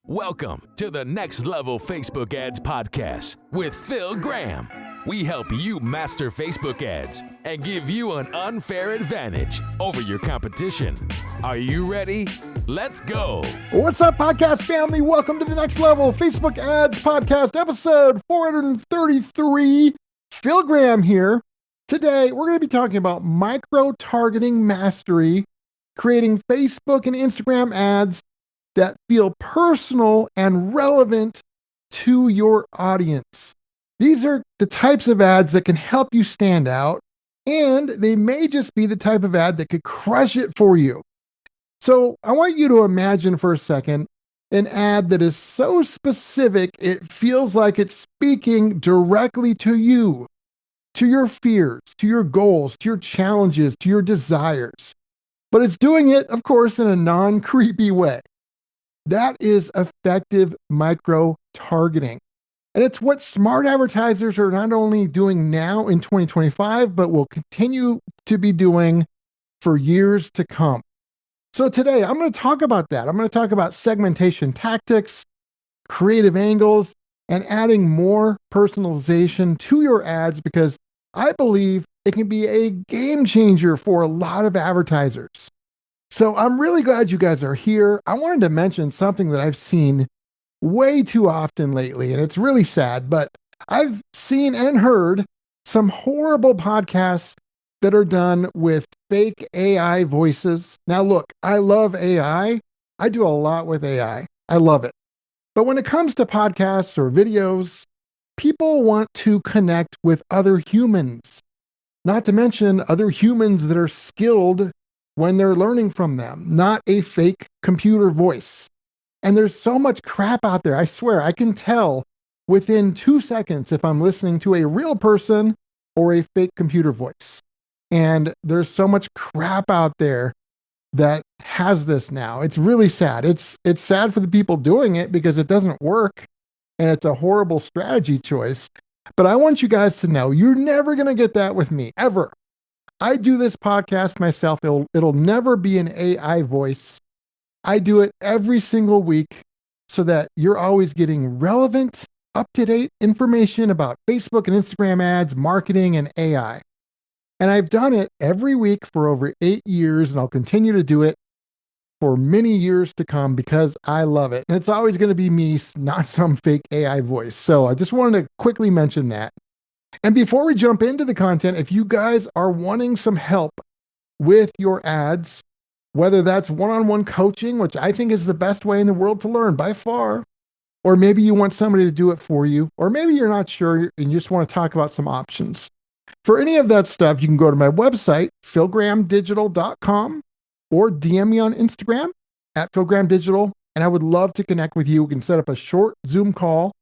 Welcome to the Next Level Facebook Ads Podcast with Phil Graham. We help you master Facebook ads and give you an unfair advantage over your competition. Are you ready? Let's go. What's up, podcast family? Welcome to the Next Level Facebook Ads Podcast, episode 433. Phil Graham here. Today, we're going to be talking about micro-targeting mastery, creating Facebook and Instagram ads that feel personal and relevant to your audience. These are the types of ads that can help you stand out, and they may just be the type of ad that could crush it for you. So I want you to imagine for a second an ad that is so specific, it feels like it's speaking directly to you, to your fears, to your goals, to your challenges, to your desires. But it's doing it, of course, in a non-creepy way. That is effective micro-targeting. And it's what smart advertisers are not only doing now in 2025, but will continue to be doing for years to come. So today, I'm going to talk about that. I'm going to talk about segmentation tactics, creative angles, and adding more personalization to your ads because I believe it can be a game changer for a lot of advertisers. So I'm really glad you guys are here. I wanted to mention something that I've seen way too often lately, and it's really sad, but I've seen and heard some horrible podcasts that are done with fake AI voices. Now, look, I love AI. I do a lot with AI. I love it. But when it comes to podcasts or videos, people want to connect with other humans, not to mention other humans that are skilled when they're learning from them, not a fake computer voice. And there's so much crap out there. I swear, I can tell within 2 seconds if I'm listening to a real person or a fake computer voice. And there's so much crap out there that has this now. It's really sad. It's sad for the people doing it because it doesn't work and it's a horrible strategy choice. But I want you guys to know you're never going to get that with me, ever. I do this podcast myself. It'll never be an AI voice. I do it every single week so that you're always getting relevant, up-to-date information about Facebook and Instagram ads, marketing, and AI. And I've done it every week for over 8 years, and I'll continue to do it for many years to come because I love it. And it's always going to be me, not some fake AI voice. So I just wanted to quickly mention that. And before we jump into the content, if you guys are wanting some help with your ads, whether that's one-on-one coaching, which I think is the best way in the world to learn by far, or maybe you want somebody to do it for you, or maybe you're not sure and you just want to talk about some options. For any of that stuff, you can go to my website, philgrahamdigital.com, or DM me on Instagram at philgrahamdigital, and I would love to connect with you. We can set up a short Zoom call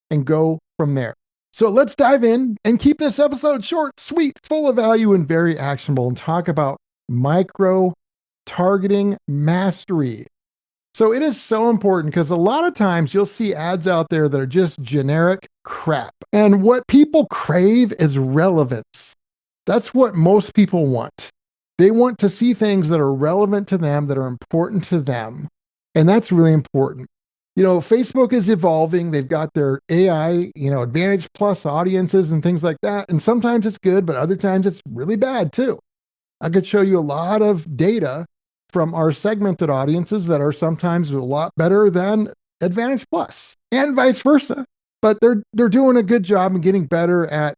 and go from there. So let's dive in and keep this episode short, sweet, full of value, and very actionable, and talk about micro-targeting mastery. So it is so important because a lot of times you'll see ads out there that are just generic crap. And what people crave is relevance. That's what most people want. They want to see things that are relevant to them, that are important to them. And that's really important. You know, Facebook is evolving. They've got their AI, Advantage Plus audiences and things like that. And sometimes it's good, but other times it's really bad too. I could show you a lot of data from our segmented audiences that are sometimes a lot better than Advantage Plus and vice versa. But they're doing a good job and getting better at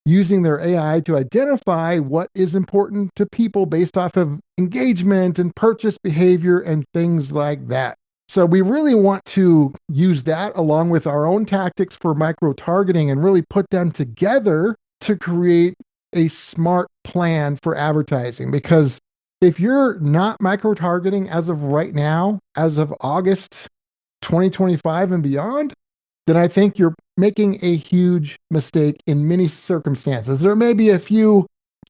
using their AI to identify what is important to people based off of engagement and purchase behavior and things like that. So we really want to use that along with our own tactics for micro-targeting and really put them together to create a smart plan for advertising. Because if you're not micro-targeting as of right now, as of August 2025 and beyond, then I think you're making a huge mistake in many circumstances. There may be a few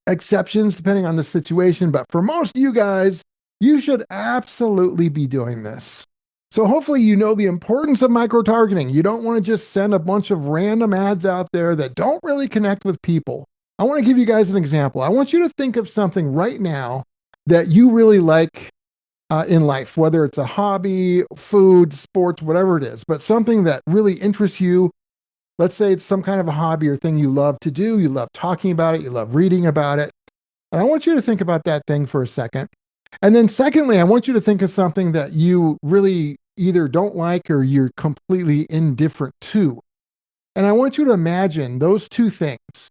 exceptions depending on the situation, but for most of you guys, you should absolutely be doing this. So hopefully you know the importance of micro-targeting. You don't want to just send a bunch of random ads out there that don't really connect with people. I want to give you guys an example. I want you to think of something right now that you really like in life, whether it's a hobby, food, sports, whatever it is, but something that really interests you. Let's say it's some kind of a hobby or thing you love to do. You love talking about it. You love reading about it. And I want you to think about that thing for a second. And then secondly, I want you to think of something that you really either don't like or you're completely indifferent to. And I want you to imagine those two things.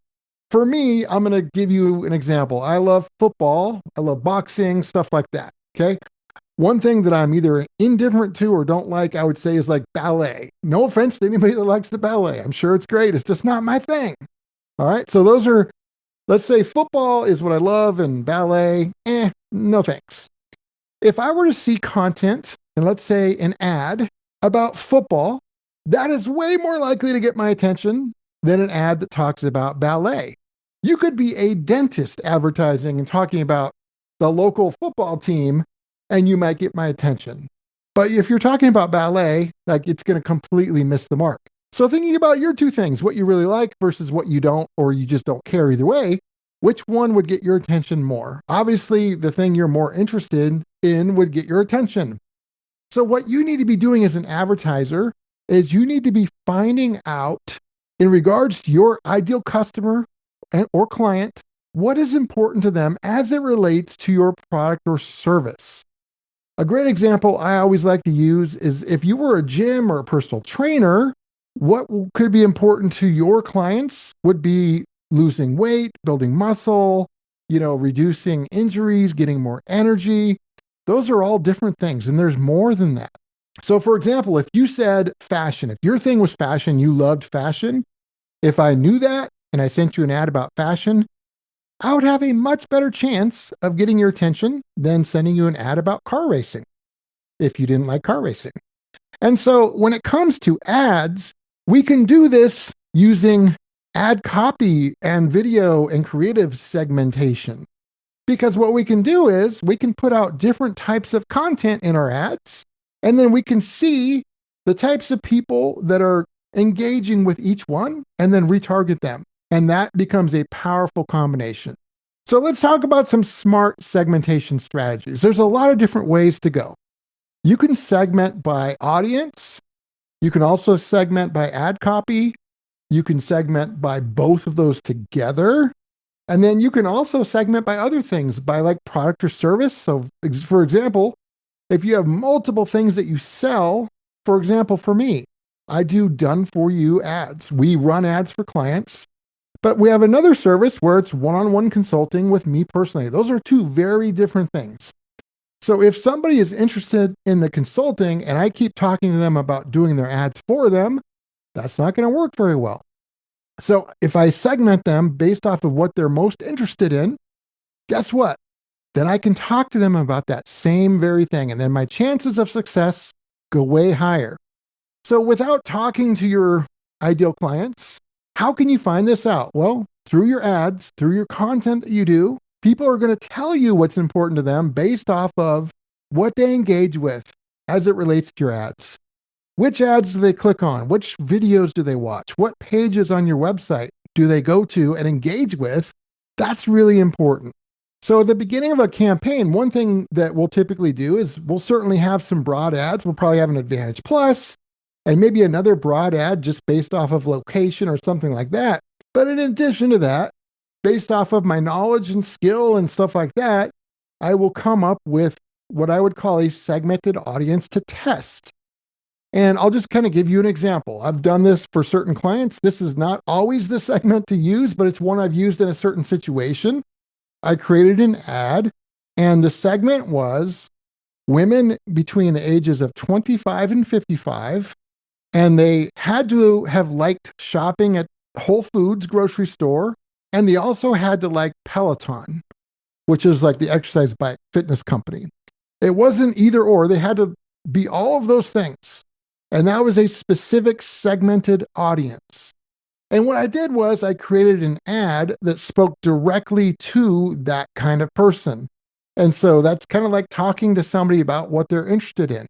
For me, I'm going to give you an example. I love football. I love boxing, stuff like that. Okay. One thing that I'm either indifferent to or don't like, I would say, is like ballet. No offense to anybody that likes the ballet. I'm sure it's great. It's just not my thing. All right. So those are, let's say football is what I love and ballet, no thanks. If I were to see content and let's say an ad about football, that is way more likely to get my attention than an ad that talks about ballet. You could be a dentist advertising and talking about the local football team, and you might get my attention. But if you're talking about ballet, like it's going to completely miss the mark. So thinking about your two things, what you really like versus what you don't, or you just don't care either way, which one would get your attention more? Obviously, the thing you're more interested in would get your attention. So what you need to be doing as an advertiser is you need to be finding out in regards to your ideal customer or client, what is important to them as it relates to your product or service. A great example I always like to use is if you were a gym or a personal trainer, what could be important to your clients would be losing weight, building muscle, reducing injuries, getting more energy. Those are all different things, and there's more than that. So, for example, if you said fashion, if your thing was fashion, you loved fashion, if I knew that and I sent you an ad about fashion, I would have a much better chance of getting your attention than sending you an ad about car racing if you didn't like car racing. And so when it comes to ads, we can do this using ad copy and video and creative segmentation. Because what we can do is we can put out different types of content in our ads, and then we can see the types of people that are engaging with each one and then retarget them. And that becomes a powerful combination. So let's talk about some smart segmentation strategies. There's a lot of different ways to go. You can segment by audience. You can also segment by ad copy. You can segment by both of those together. And then you can also segment by other things, by like product or service. So for example, if you have multiple things that you sell, for example, for me, I do done for you ads. We run ads for clients, but we have another service where it's one-on-one consulting with me personally. Those are two very different things. So if somebody is interested in the consulting and I keep talking to them about doing their ads for them, that's not going to work very well. So if I segment them based off of what they're most interested in, guess what? Then I can talk to them about that same very thing. And then my chances of success go way higher. So without talking to your ideal clients, how can you find this out? Well, through your ads, through your content that you do, people are going to tell you what's important to them based off of what they engage with as it relates to your ads. Which ads do they click on? Which videos do they watch? What pages on your website do they go to and engage with? That's really important. So at the beginning of a campaign, one thing that we'll typically do is we'll certainly have some broad ads. We'll probably have an Advantage Plus and maybe another broad ad just based off of location or something like that. But in addition to that, based off of my knowledge and skill and stuff like that, I will come up with what I would call a segmented audience to test. And I'll just kind of give you an example. I've done this for certain clients. This is not always the segment to use, but it's one I've used in a certain situation. I created an ad, and the segment was women between the ages of 25 and 55, and they had to have liked shopping at Whole Foods grocery store, and they also had to like Peloton, which is like the exercise bike fitness company. It wasn't either or. They had to be all of those things. And that was a specific segmented audience. And what I did was I created an ad that spoke directly to that kind of person. And so that's kind of like talking to somebody about what they're interested in.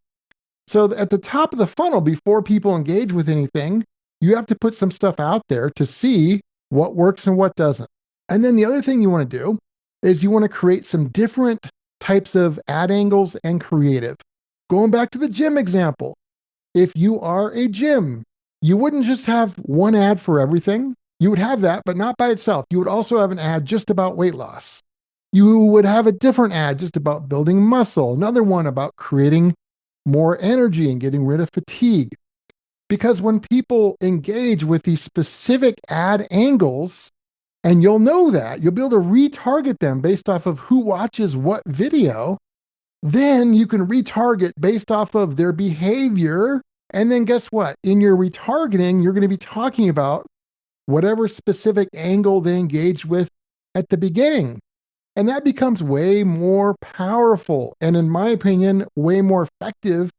So at the top of the funnel, before people engage with anything, you have to put some stuff out there to see what works and what doesn't. And then the other thing you want to do is you want to create some different types of ad angles and creative. Going back to the gym example, if you are a gym, you wouldn't just have one ad for everything. You would have that, but not by itself. You would also have an ad just about weight loss. You would have a different ad just about building muscle, another one about creating more energy and getting rid of fatigue. Because when people engage with these specific ad angles, and you'll know that, you'll be able to retarget them based off of who watches what video, then you can retarget based off of their behavior. And then guess what? In your retargeting, you're going to be talking about whatever specific angle they engage with at the beginning. And that becomes way more powerful and, in my opinion, way more effective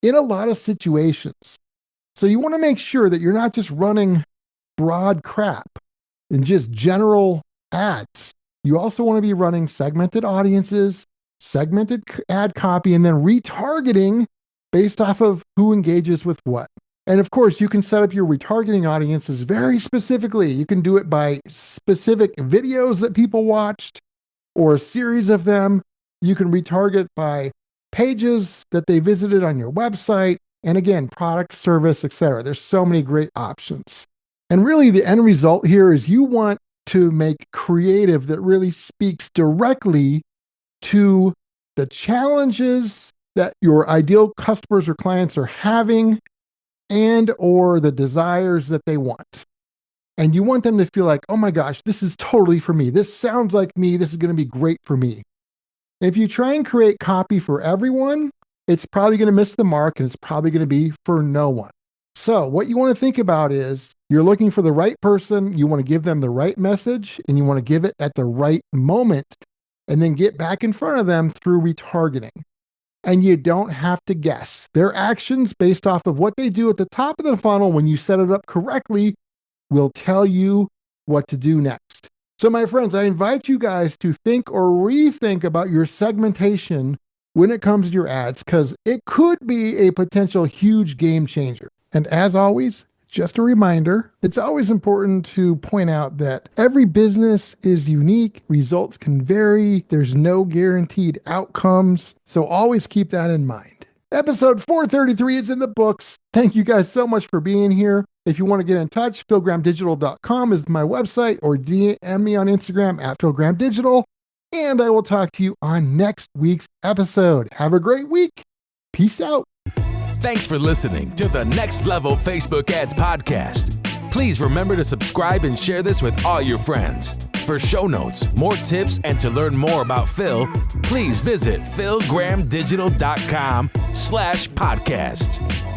in a lot of situations. So you want to make sure that you're not just running broad crap and just general ads. You also want to be running segmented audiences, segmented ad copy, and then retargeting based off of who engages with what. And of course, you can set up your retargeting audiences very specifically. You can do it by specific videos that people watched or a series of them. You can retarget by pages that they visited on your website. And again, product, service, etc. There's so many great options. And really the end result here is you want to make creative that really speaks directly to the challenges that your ideal customers or clients are having and or the desires that they want. And you want them to feel like, oh my gosh, this is totally for me. This sounds like me. This is going to be great for me. If you try and create copy for everyone, it's probably going to miss the mark and it's probably going to be for no one. So what you want to think about is you're looking for the right person. You want to give them the right message and you want to give it at the right moment and then get back in front of them through retargeting. And you don't have to guess. Their actions based off of what they do at the top of the funnel when you set it up correctly will tell you what to do next. So my friends, I invite you guys to think or rethink about your segmentation when it comes to your ads, because it could be a potential huge game changer. And as always, just a reminder, it's always important to point out that every business is unique. Results can vary. There's no guaranteed outcomes. So always keep that in mind. Episode 433 is in the books. Thank you guys so much for being here. If you want to get in touch, philgrahamdigital.com is my website, or DM me on Instagram at philgrahamdigital. And I will talk to you on next week's episode. Have a great week. Peace out. Thanks for listening to the Next Level Facebook Ads Podcast. Please remember to subscribe and share this with all your friends. For show notes, more tips, and to learn more about Phil, please visit philgrahamdigital.com/podcast.